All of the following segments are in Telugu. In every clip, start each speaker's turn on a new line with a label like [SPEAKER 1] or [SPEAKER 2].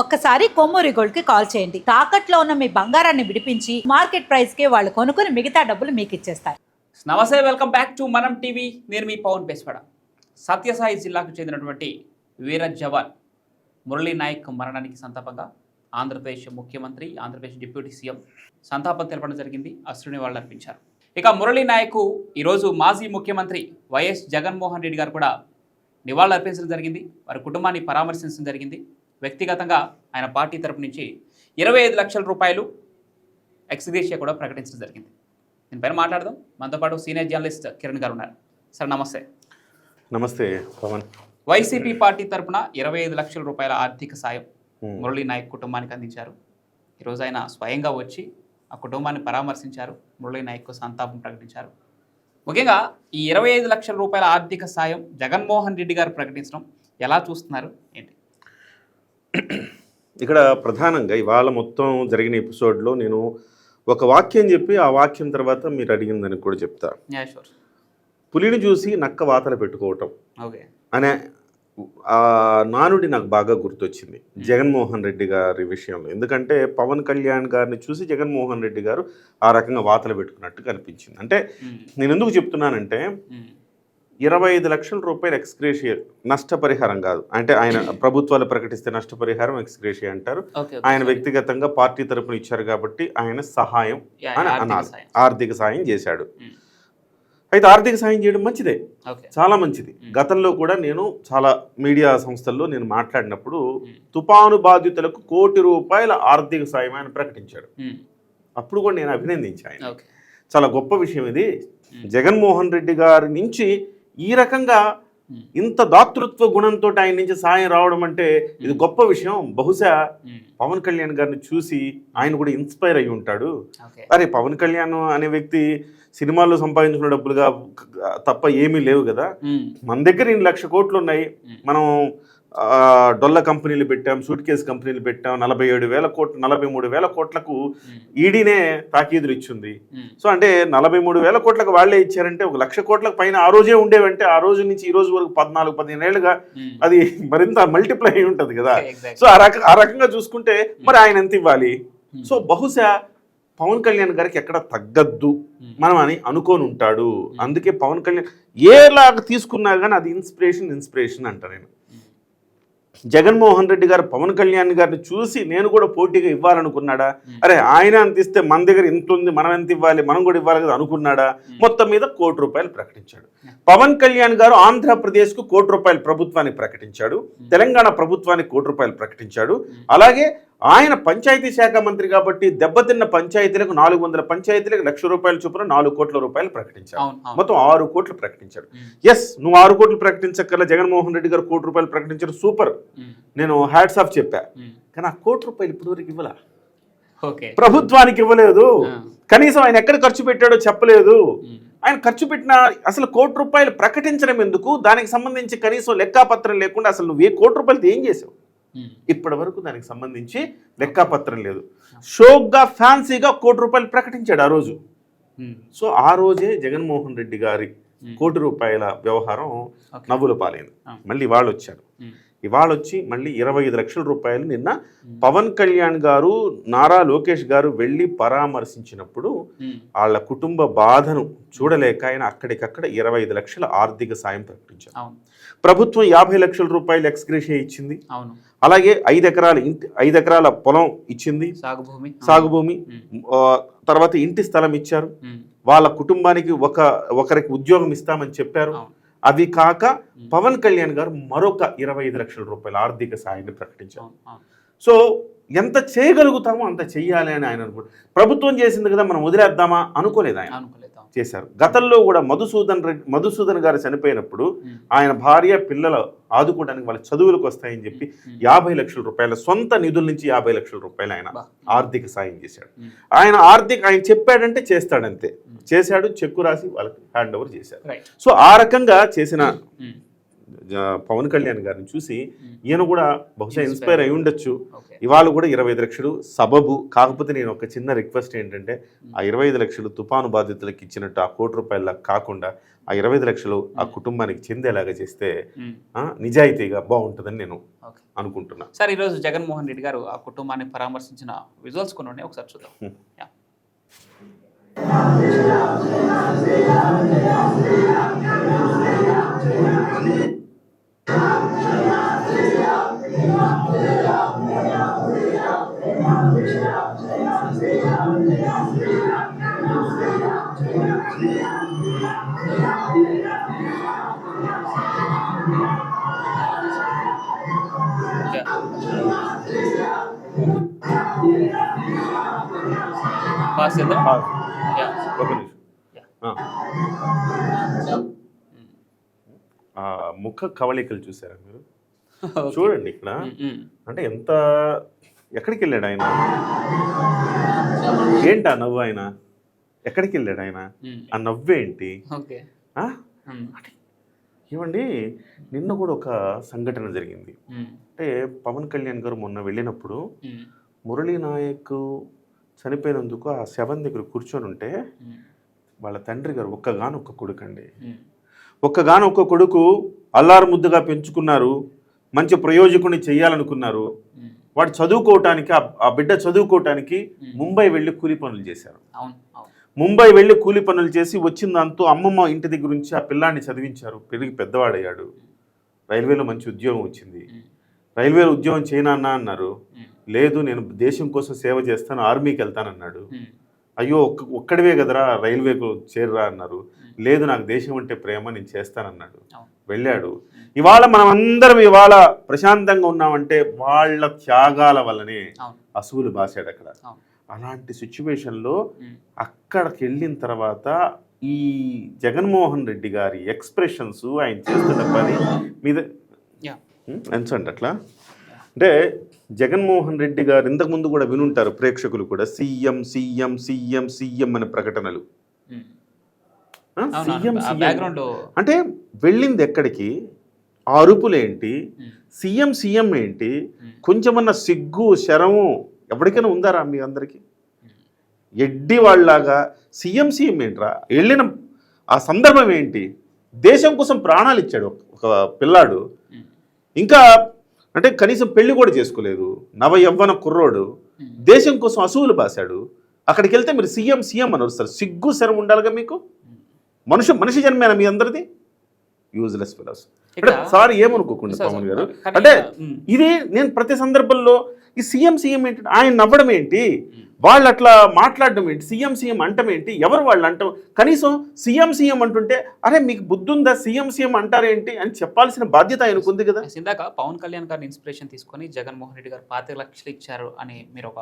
[SPEAKER 1] ఒక్కసారి కొమ్మూరి గోల్డ్ కి కాల్ చేయండి. తాకట్లో ఉన్న మీ బంగారాన్ని విడిపించి మార్కెట్ ప్రైస్ కి వాళ్ళు కొనుక్కుని మిగతా డబ్బులు మీకు ఇచ్చేస్తారు.
[SPEAKER 2] నమస్తే, వెల్కమ్ బ్యాక్ టు మనం టీవీ. నేను మీ పవన్ పేస్వాడ. సత్యసాయి జిల్లాకు చెందినటువంటి వీర జవాన్ మురళీ నాయక్ మరణానికి సంతాపంగా ఆంధ్రప్రదేశ్ ముఖ్యమంత్రి, ఆంధ్రప్రదేశ్ డిప్యూటీ సీఎం సంతాపం తెలపడం జరిగింది. అశ్రుని వాళ్ళు అర్పించారు. ఇక మురళీ నాయక్ ఈరోజు మాజీ ముఖ్యమంత్రి వైఎస్ జగన్మోహన్ రెడ్డి గారు కూడా నివాళులు అర్పించడం జరిగింది. వారి కుటుంబాన్ని పరామర్శించడం జరిగింది. వ్యక్తిగతంగా ఆయన పార్టీ తరపు నుంచి 25 లక్షల రూపాయలు ఎక్స్గ్రేషియా కూడా ప్రకటించడం జరిగింది. దీనిపైన మాట్లాడదాం. మనతో పాటు సీనియర్ జర్నలిస్ట్ కిరణ్ గారు ఉన్నారు. సార్ నమస్తే.
[SPEAKER 3] నమస్తే పవన్.
[SPEAKER 2] వైసీపీ పార్టీ తరపున 25 లక్షల రూపాయల ఆర్థిక సాయం మురళీ నాయక్ కుటుంబానికి అందించారు. ఈరోజు ఆయన స్వయంగా వచ్చి ఆ కుటుంబాన్ని పరామర్శించారు. మురళీ నాయక్ సంతాపం ప్రకటించారు. ముఖ్యంగా ఈ 25 లక్షల రూపాయల ఆర్థిక సాయం జగన్మోహన్ రెడ్డి గారు ప్రకటించడం ఎలా చూస్తున్నారు ఏంటి?
[SPEAKER 3] ఇక్కడ ప్రధానంగా ఇవాళ మొత్తం జరిగిన ఎపిసోడ్లో నేను ఒక వాక్యం చెప్పి ఆ వాక్యం తర్వాత మీరు అడిగిందని కూడా చెప్తా. పులిని చూసి నక్క వాతలు పెట్టుకోవటం అనే నానుడి నాకు బాగా గుర్తొచ్చింది జగన్మోహన్ రెడ్డి గారి విషయంలో. ఎందుకంటే పవన్ కళ్యాణ్ గారిని చూసి జగన్మోహన్ రెడ్డి గారు ఆ రకంగా వాతలు పెట్టుకున్నట్టు కనిపించింది. అంటే నేను ఎందుకు చెప్తున్నానంటే 25 లక్షల రూపాయలు ఎక్స్గ్రేషియా నష్టపరిహారం కాదు. అంటే ఆయన ప్రభుత్వాలు ప్రకటిస్తే నష్టపరిహారం ఎక్స్గ్రేషియా అంటారు. ఆయన వ్యక్తిగతంగా పార్టీ తరపున ఇచ్చారు కాబట్టి ఆయన సహాయం అని అనాలి. ఆర్థిక సాయం చేశాడు. అయితే ఆర్థిక సాయం చేయడం మంచిదే, చాలా మంచిది. గతంలో కూడా నేను చాలా మీడియా సంస్థల్లో నేను మాట్లాడినప్పుడు తుపాను బాధితులకు ₹1 కోటి ఆర్థిక సాయం ఆయన ప్రకటించాడు. అప్పుడు కూడా నేను అభినందించాను. ఆయన చాలా గొప్ప విషయం ఇది. జగన్మోహన్ రెడ్డి గారి నుంచి ఈ రకంగా ఇంత దాతృత్వ గుణంతో ఆయన నుంచి సాయం రావడం అంటే ఇది గొప్ప విషయం. బహుశా పవన్ కళ్యాణ్ గారిని చూసి ఆయన కూడా ఇన్స్పైర్ అయి ఉంటాడు. అరే పవన్ కళ్యాణ్ అనే వ్యక్తి సినిమాల్లో సంపాదించుకున్న డబ్బులుగా తప్ప ఏమీ లేవు కదా, మన దగ్గర 2 లక్షల కోట్లు ఉన్నాయి, మనం డొల్ల కంపెనీలు పెట్టాం, సూట్ కేసు కంపెనీలు పెట్టాం, 47,000 కోట్లు 43,000 కోట్లకు ఈడీనే తాకీదులు ఇచ్చింది. సో అంటే 43,000 కోట్లకు వాళ్ళే ఇచ్చారంటే 1,00,000 కోట్లకు పైన ఆ రోజే ఉండేవంటే ఆ రోజు నుంచి ఈ రోజు వరకు 14-15 ఏళ్ళుగా అది మరింత మల్టిప్లై అయి ఉంటుంది కదా. సో ఆ రకంగా చూసుకుంటే మరి ఆయన ఎంత ఇవ్వాలి? సో బహుశా పవన్ కళ్యాణ్ గారికి ఎక్కడ తగ్గద్దు మనం అని అనుకోని ఉంటాడు. అందుకే పవన్ కళ్యాణ్ ఏలాగా తీసుకున్నా కానీ అది ఇన్స్పిరేషన్ అంటారు. నేను జగన్మోహన్ రెడ్డి గారు పవన్ కళ్యాణ్ గారిని చూసి నేను కూడా పోటీగా ఇవ్వాలనుకున్నాడా? అరే ఆయన అంత ఇస్తే మన దగ్గర ఇంత ఉంది, మనం ఎంత ఇవ్వాలి, మనం కూడా ఇవ్వాలి కదా అనుకున్నాడా? మొత్తం మీద ₹1 కోటి ప్రకటించాడు. పవన్ కళ్యాణ్ గారు ఆంధ్రప్రదేశ్కు ₹1 కోటి ప్రభుత్వాన్ని ప్రకటించాడు, తెలంగాణ ప్రభుత్వానికి ₹1 ప్రకటించాడు. అలాగే ఆయన పంచాయతీ శాఖ మంత్రి కాబట్టి దెబ్బతిన్న పంచాయతీలకు 400 పంచాయతీలకు ₹1,00,000 చొప్పున ₹4 కోట్ల ప్రకటించాడు. మొత్తం 6 కోట్లు ప్రకటించాడు. ఎస్, నువ్వు 6 కోట్లు ప్రకటించక్కర్లా, జగన్మోహన్ రెడ్డి గారు ₹1 కోటి ప్రకటించారు, సూపర్, నేను హ్యాట్స్ ఆఫ్ చెప్పా. కానీ ఆ ₹1 కోటి ఇప్పటివరకు ఇవ్వలా, ప్రభుత్వానికి ఇవ్వలేదు. కనీసం ఆయన ఎక్కడ ఖర్చు పెట్టాడో చెప్పలేదు. ఆయన ఖర్చు పెట్టిన అసలు ₹1 కోటి ప్రకటించడం ఎందుకు? దానికి సంబంధించి కనీసం లెక్కాపత్రం లేకుండా అసలు నువ్వు ₹1 కోటి ఏం చేసావు? ఇప్పటి వరకు దానికి సంబంధించి లెక్కాపత్రం లేదు. షోక్గా ఫ్యాన్సీగా ₹1 కోటి ప్రకటించాడు ఆ రోజు. సో ఆ రోజే జగన్మోహన్ రెడ్డి గారి ₹1 కోటి వ్యవహారం నవ్వుల పాలైంది. మళ్ళీ ఇవాళ వచ్చాడు. ఇవాళ వచ్చి మళ్ళీ 25 లక్షల రూపాయలు నిన్న పవన్ కళ్యాణ్ గారు, నారా లోకేష్ గారు వెళ్ళి పరామర్శించినప్పుడు వాళ్ళ కుటుంబ బాధను చూడలేక ఆయన అక్కడికక్కడ 25 లక్షల ఆర్థిక సాయం ప్రకటించారు. ప్రభుత్వం 50 లక్షల రూపాయలు ఎక్స్గ్రేషియా ఇచ్చింది. అలాగే 5 ఎకరాల పొలం ఇచ్చింది, సాగుభూమి. తర్వాత ఇంటి స్థలం ఇచ్చారు. వాళ్ళ కుటుంబానికి ఒకరికి ఉద్యోగం ఇస్తామని చెప్పారు. అవి కాక పవన్ కళ్యాణ్ గారు మరొక 25 లక్షల రూపాయల ఆర్థిక సాయాన్ని ప్రకటించారు. సో ఎంత చేయగలుగుతామో అంత చెయ్యాలి అని ఆయన అనుకుంటారు. ప్రభుత్వం చేసింది కదా మనం వదిలేద్దామా అనుకోలేదు, ఆయన చేశారు. గతంలో కూడా మధుసూదన్ గారు చనిపోయినప్పుడు ఆయన భార్య పిల్లలు ఆదుకోవడానికి వాళ్ళ చదువులకు వస్తాయని చెప్పి 50 లక్షల రూపాయల సొంత నిధుల నుంచి 50 లక్షల రూపాయలు ఆయన ఆర్థిక సాయం చేశాడు. ఆయన చెప్పాడంటే చేస్తాడంతే. చేశాడు, చెక్కు రాసి వాళ్ళకి హ్యాండ్ ఓవర్ చేశారు. సో ఆ రకంగా చేసిన పవన్ కళ్యాణ్ గారిని చూసి ఈయన కూడా బహుశా ఇన్స్పైర్ అయి ఉండొచ్చు.
[SPEAKER 2] ఓకే.
[SPEAKER 3] ఇవాళ కూడా 25 లక్షలు సబబు. కాకపోతే నేను ఒక చిన్న రిక్వెస్ట్ ఏంటంటే ఆ 25 లక్షలు తుఫాను బాధితులకు ఇచ్చినట్టు ఆ ₹1,00,00,000 కాకుండా ఆ 25 లక్షలు ఆ కుటుంబానికి చెందేలాగా చేస్తే నిజాయితీగా బాగుంటుందని నేను అనుకుంటున్నా.
[SPEAKER 2] సార్, ఈరోజు జగన్మోహన్ రెడ్డి గారు ఆ కుటుంబాన్ని పరామర్శించిన విజువల్స్ కొన్ని ఉన్నాయి, ఒకసారి చూద్దాం. పాస్ చేద్దాం.
[SPEAKER 3] ఒక నిమిషం. ముఖ కవళికలు చూసారా మీరు? చూడండి ఇక్కడ అంటే ఎంత ఎక్కడికి వెళ్ళాడు ఆయన, ఏంటి ఆ నవ్వు, ఆయన ఎక్కడికి వెళ్ళాడు ఆయన, ఆ నవ్వేంటి? ఏమండి నిన్న కూడా ఒక సంఘటన జరిగింది. అంటే పవన్ కళ్యాణ్ గారు మొన్న వెళ్ళినప్పుడు మురళీ నాయక్ చనిపోయినందుకు ఆ శవం దగ్గర కూర్చొని ఉంటే వాళ్ళ తండ్రి గారు ఒక్కగానొక్క కొడుకు అండి, ఒక్కగానొక్క కొడుకు అల్లారు ముద్దుగా పెంచుకున్నారు, మంచి ప్రయోజకుని చెయ్యాలనుకున్నారు. వాడు చదువుకోవటానికి ఆ బిడ్డ చదువుకోవటానికి ముంబై వెళ్ళి కూలి పనులు చేశారు. ముంబై వెళ్ళి కూలి పనులు చేసి వచ్చిన దాంతో అమ్మమ్మ ఇంటి దగ్గర నుంచి ఆ పిల్లాన్ని చదివించారు. పెరిగి పెద్దవాడయ్యాడు. రైల్వేలో మంచి ఉద్యోగం వచ్చింది. రైల్వేలో ఉద్యోగం చేయనన్నా అన్నారు. లేదు నేను దేశం కోసం సేవ చేస్తాను, ఆర్మీకి వెళ్తానన్నాడు. అయ్యో ఒక్కడివే కదరా రైల్వేకు చేరరా అన్నారు. లేదు నాకు దేశం అంటే ప్రేమ, నేను చేస్తానన్నాడు. వెళ్ళాడు. ఇవాళ మనం అందరం ఇవాళ ప్రశాంతంగా ఉన్నామంటే వాళ్ళ త్యాగాల వల్లనే అసువులు బాసాడు అక్కడ. అలాంటి సిచ్యువేషన్లో అక్కడికి వెళ్ళిన తర్వాత ఈ జగన్మోహన్ రెడ్డి గారి ఎక్స్ప్రెషన్స్, ఆయన చేస్తున్న పని మీద ఎంచండి అట్లా. అంటే జగన్మోహన్ రెడ్డి గారు ఇంతకుముందు కూడా వినుంటారు ప్రేక్షకులు కూడా, సీఎం సీఎం సీఎం సీఎం అనే ప్రకటనలు. సీఎం సీఎం అంటే వెళ్ళింది ఎక్కడికి, ఆ అరుపులేంటి, సీఎం సీఎం ఏంటి, కొంచెమన్నా సిగ్గు శరము ఎవరికైనా ఉందారా మీ అందరికీ? ఎడ్డి వాళ్ళలాగా సీఎం సీఎం ఏంట్రా, వెళ్ళిన ఆ సందర్భం ఏంటి? దేశం కోసం ప్రాణాలు ఇచ్చాడు ఒక పిల్లాడు, ఇంకా అంటే కనీసం పెళ్లి కూడా చేసుకోలేదు, నవ యవ్వన కుర్రోడు, దేశం కోసం అసూలు బాసాడు. అక్కడికి వెళ్తే మీరు సీఎం సీఎం అని వస్తారు. సిగ్గు శరం ఉండాలిగా మీకు. మనిషి జన్మేనా మీ అందరిది? Useless fellows. అంటే సారీ ఏమనుకోకుండా పవన్ గారు, అంటే ఇది నేను ప్రతి సందర్భంలో ఈ సీఎం సీఎం ఏంటి, ఆయన నవ్వడం ఏంటి, వాళ్ళు అట్లా మాట్లాడడం ఏంటి, సీఎం సీఎం అంటం ఏంటి, ఎవరు వాళ్ళు అంటాం? కనీసం సీఎం సీఎం అంటుంటే అరే మీకు బుద్ధుందా, సీఎం సీఎం అంటారేంటి అని చెప్పాల్సిన బాధ్యత ఆయనకు ఉంది కదా.
[SPEAKER 2] ఇందాక పవన్ కళ్యాణ్ గారిని ఇన్స్పిరేషన్ తీసుకొని జగన్మోహన్ రెడ్డి గారు 25 లక్షలు ఇచ్చారు అని మీరు ఒక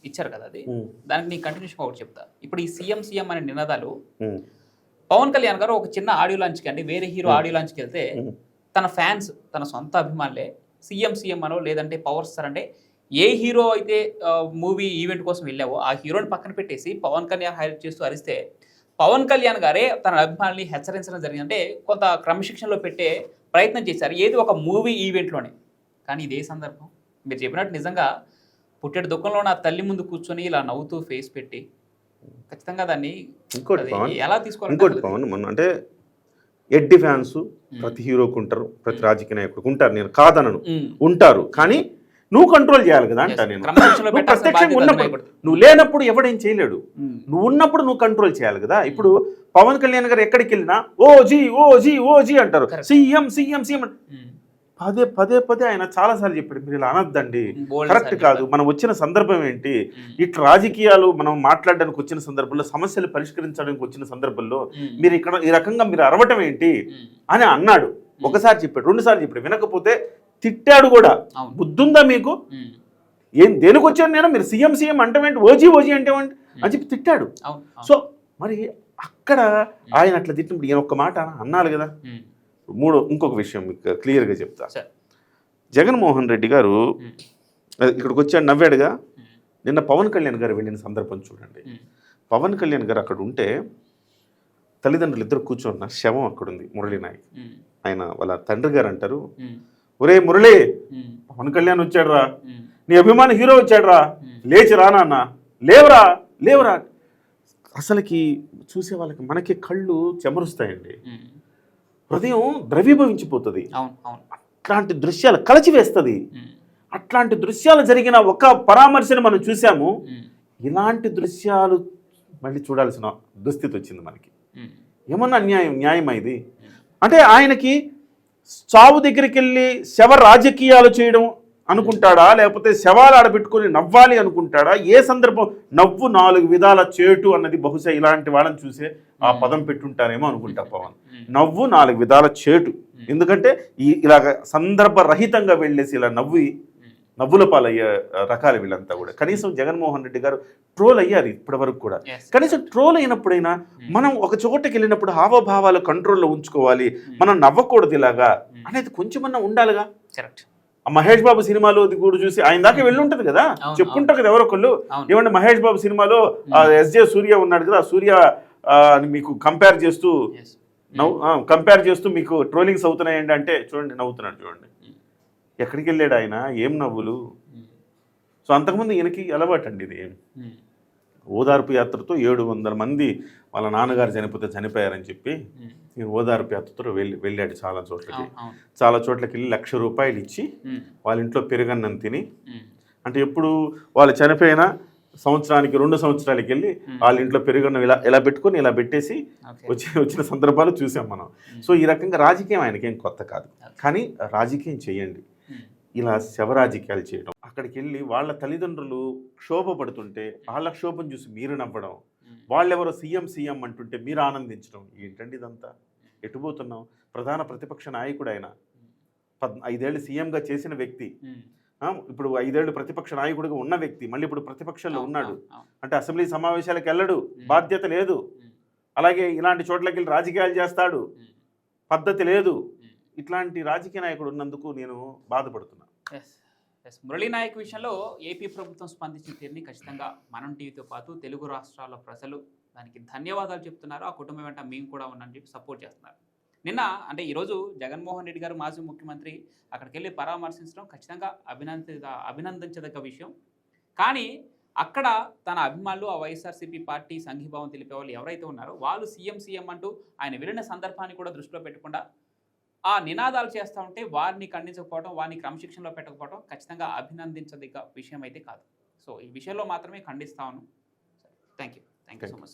[SPEAKER 2] ఇచ్చారు కదా, అది దానికి నేను కంటిన్యూషన్ ఒకటి చెప్తా. ఇప్పుడు ఈ సీఎం సీఎం అనే నినాదాలు పవన్ కళ్యాణ్ గారు ఒక చిన్న ఆడియో లాంచ్కి అండి, వేరే హీరో ఆడియో లాంచ్కి వెళ్తే తన ఫ్యాన్స్, తన సొంత అభిమానులే సీఎం సీఎం అనో లేదంటే పవర్ స్టార్ అంటే ఏ హీరో అయితే మూవీ ఈవెంట్ కోసం వెళ్ళావో ఆ హీరోని పక్కన పెట్టేసి పవన్ కళ్యాణ్ హైలైట్ చేస్తూ అరిస్తే పవన్ కళ్యాణ్ గారే తన అభిమానుల్ని హెచ్చరించడం జరిగిందంటే కొంత క్రమశిక్షణలో పెట్టే ప్రయత్నం చేశారు, ఏది ఒక మూవీ ఈవెంట్లోనే. కానీ ఇదే సందర్భం మీరు చెప్పినట్టు నిజంగా పుట్టెడు దుఃఖంలో నా తల్లి ముందు కూర్చొని ఇలా నవ్వుతూ ఫేస్ పెట్టి ఖచ్చితంగా దాన్ని ఎలా తీసుకోవాలి?
[SPEAKER 3] ఇంకోటి పవన్ మొన్న అంటే ఎడ్డి ఫ్యాన్స్ ప్రతి హీరోకు ఉంటారు, ప్రతి రాజకీయ నాయకుడికి ఉంటారు, నేను కాదనను, ఉంటారు. కానీ నువ్వు కంట్రోల్ చేయాలి కదా అంట. నేను ప్రత్యక్షంగా ఉన్నప్పుడు, నువ్వు లేనప్పుడు ఎవడేం చేయలేడు, నువ్వు ఉన్నప్పుడు నువ్వు కంట్రోల్ చేయాలి కదా. ఇప్పుడు పవన్ కళ్యాణ్ గారు ఎక్కడికి వెళ్ళినా ఓజీ ఓజీ ఓజీ అంటారు, సీఎం సీఎం సీఎం. పదే పదే పదే ఆయన చాలాసార్లు చెప్పాడు మీరు ఇలా అనొద్దండి, కరెక్ట్ కాదు, మనం వచ్చిన సందర్భం ఏంటి, ఇట్లా రాజకీయాలు మనం మాట్లాడడానికి వచ్చిన సందర్భంలో, సమస్యలు పరిష్కరించడానికి వచ్చిన సందర్భంలో మీరు ఇక్కడ ఈ రకంగా మీరు అరవటం ఏంటి అని అన్నాడు. ఒకసారి చెప్పాడు, 2 సార్లు చెప్పాడు, వినకపోతే తిట్టాడు కూడా. బుద్ధుందా మీకు? ఏం దేనికి వచ్చాను నేను, మీరు సీఎం సీఎం అంటేంటి, ఓజీ ఓజీ అంటేంటి అని చెప్పి తిట్టాడు. సో మరి అక్కడ ఆయన అట్లా తిట్టినప్పుడు ఈయన ఒక్క మాట అన్నాడు కదా. ఇంకొక విషయం మీకు క్లియర్గా చెప్తా. జగన్మోహన్ రెడ్డి గారు ఇక్కడికి వచ్చాడు, నవ్వాడుగా. నిన్న పవన్ కళ్యాణ్ గారు వెళ్ళిన సందర్భం చూడండి. పవన్ కళ్యాణ్ గారు అక్కడ ఉంటే తల్లిదండ్రులు ఇద్దరు కూర్చున్నారు, శవం అక్కడ ఉంది మురళీ నాయక్.
[SPEAKER 2] ఉమ్,
[SPEAKER 3] ఆయన వాళ్ళ తండ్రి గారు అంటారు,
[SPEAKER 2] ఉమ్,
[SPEAKER 3] ఒరే మురళి,
[SPEAKER 2] ఉమ్,
[SPEAKER 3] పవన్ కళ్యాణ్ వచ్చాడురా,
[SPEAKER 2] ఉమ్,
[SPEAKER 3] నీ అభిమాన హీరో వచ్చాడురా, లేచి రా నాన్న, లేవరా లేవరా. అసలుకి చూసే వాళ్ళకి మనకి కళ్ళు చెమరుస్తాయండి,
[SPEAKER 2] ఉమ్.
[SPEAKER 3] హృదయం ద్రవీభవించిపోతుంది.
[SPEAKER 2] అవును అవును.
[SPEAKER 3] అట్లాంటి దృశ్యాలు కలచివేస్తుంది.
[SPEAKER 2] ఉమ్,
[SPEAKER 3] అట్లాంటి దృశ్యాలు జరిగిన ఒక పరామర్శను మనం చూసాము.
[SPEAKER 2] ఉమ్,
[SPEAKER 3] ఇలాంటి దృశ్యాలు మళ్ళీ చూడాల్సిన దుస్థితి వచ్చింది మనకి.
[SPEAKER 2] ఉమ్,
[SPEAKER 3] ఏమన్నా న్యాయమా ఇది? అంటే ఆయనకి చావు దగ్గరికి వెళ్ళి శవ రాజకీయాలు చేయడం అనుకుంటాడా, లేకపోతే శవాలు ఆడబెట్టుకొని నవ్వాలి అనుకుంటాడా? ఏ సందర్భం నవ్వు 4 విధాల చేటు అన్నది బహుశా ఇలాంటి వాళ్ళని చూసే ఆ పదం పెట్టుంటారేమో అనుకుంటా పవన్. నవ్వు 4 విధాల చేటు. ఎందుకంటే ఇలాగ సందర్భరహితంగా వెళ్ళేసి ఇలా నవ్వుల పాలయ్యే రకాలు వీళ్ళంతా కూడా. కనీసం జగన్మోహన్ రెడ్డి గారు ట్రోల్ అయ్యారు ఇప్పటి వరకు కూడా. కనీసం ట్రోల్ అయినప్పుడైనా మనం ఒక చోటకి వెళ్ళినప్పుడు హావభావాలు కంట్రోల్లో ఉంచుకోవాలి, మనం నవ్వకూడదు ఇలాగా అనేది కొంచెమన్నా ఉండాలిగా.
[SPEAKER 2] కరెక్ట్.
[SPEAKER 3] మహేష్ బాబు సినిమాలో కూడా చూసి ఆయన దాకా వెళ్ళి ఉంటుంది కదా, చెప్పుంటారు కదా ఎవరో ఒకళ్ళు, ఏమంటే మహేష్ బాబు సినిమాలో ఎస్జే సూర్య ఉన్నాడు కదా, సూర్య మీకు కంపేర్ చేస్తూ మీకు ట్రోలింగ్స్ అవుతున్నాయండి అంటే చూడండి నవ్వుతున్నాడు చూడండి. ఎక్కడికి వెళ్ళాడు ఆయన, ఏం నవ్వులు. సో అంతకుముందు ఈయనకి అలవాటు అండి ఇది. ఓదార్పు యాత్రతో 700 మంది వాళ్ళ నాన్నగారు చనిపోయారని చెప్పి నేను ఓదార్పు యాత్రతో వెళ్ళాడు చాలా చోట్లకి. చాలా చోట్లకి వెళ్ళి ₹1,00,000 ఇచ్చి వాళ్ళ ఇంట్లో పెరుగన్నం తిని, అంటే ఎప్పుడు వాళ్ళు చనిపోయిన సంవత్సరానికి 2 సంవత్సరాలకి వెళ్ళి వాళ్ళ ఇంట్లో పెరుగన్నం ఇలా పెట్టుకొని ఇలా పెట్టేసి వచ్చిన సందర్భాలు చూసాం మనం. సో ఈ రకంగా రాజకీయం ఆయనకేం కొత్త కాదు, కానీ రాజకీయం చేయండి. ఇలా శవరాజకీయాలు చేయడం, అక్కడికి వెళ్ళి వాళ్ళ తల్లిదండ్రులు క్షోభపడుతుంటే వాళ్ళ క్షోభం చూసి మీరు నవ్వడం, వాళ్ళెవరో సీఎం అంటుంటే మీరు ఆనందించడం, ఏంటండి ఇదంతా? ఎటుపోతున్నాం? ప్రధాన ప్రతిపక్ష నాయకుడు ఆయన, 5 ఏళ్ళు సీఎంగా చేసిన వ్యక్తి, ఇప్పుడు 5 ఏళ్ళు ప్రతిపక్ష నాయకుడిగా ఉన్న వ్యక్తి, మళ్ళీ ఇప్పుడు ప్రతిపక్షంలో ఉన్నాడు అంటే అసెంబ్లీ సమావేశాలకు వెళ్ళడు, బాధ్యత లేదు. అలాగే ఇలాంటి చోట్లకి వెళ్ళి రాజకీయాలు చేస్తాడు, పద్ధతి లేదు. ఇట్లాంటి రాజకీయ నాయకుడు ఉన్నందుకు నేను బాధపడుతున్నాను.
[SPEAKER 2] మురళీ నాయక్ విషయంలో ఏపీ ప్రభుత్వం స్పందించిన తీరుని ఖచ్చితంగా మనం టీవీతో పాటు తెలుగు రాష్ట్రాల ప్రజలు దానికి ధన్యవాదాలు చెప్తున్నారు. ఆ కుటుంబం వెంట మేము కూడా ఉన్నామని చెప్పి సపోర్ట్ చేస్తున్నారు. నిన్న అంటే ఈరోజు జగన్మోహన్ రెడ్డి గారు మాజీ ముఖ్యమంత్రి అక్కడికి వెళ్ళి పరామర్శించడం ఖచ్చితంగా అభినందించదగ్గ విషయం. కానీ అక్కడ తన అభిమానులు, ఆ వైఎస్ఆర్సీపీ పార్టీ సంఘీభావం తెలిపే వాళ్ళు ఎవరైతే ఉన్నారో వాళ్ళు సీఎం అంటూ ఆయన వెళ్ళిన సందర్భాన్ని కూడా దృష్టిలో పెట్టకుండా ఆ నినాదాలు చేస్తూ ఉంటే వారిని ఖండించకపోవడం, వారిని క్రమశిక్షణలో పెట్టకపోవడం ఖచ్చితంగా అభినందించదగ్గ విషయం అయితే కాదు. సో ఈ విషయంలో మాత్రమే ఖండిస్తాను. Thank you so much.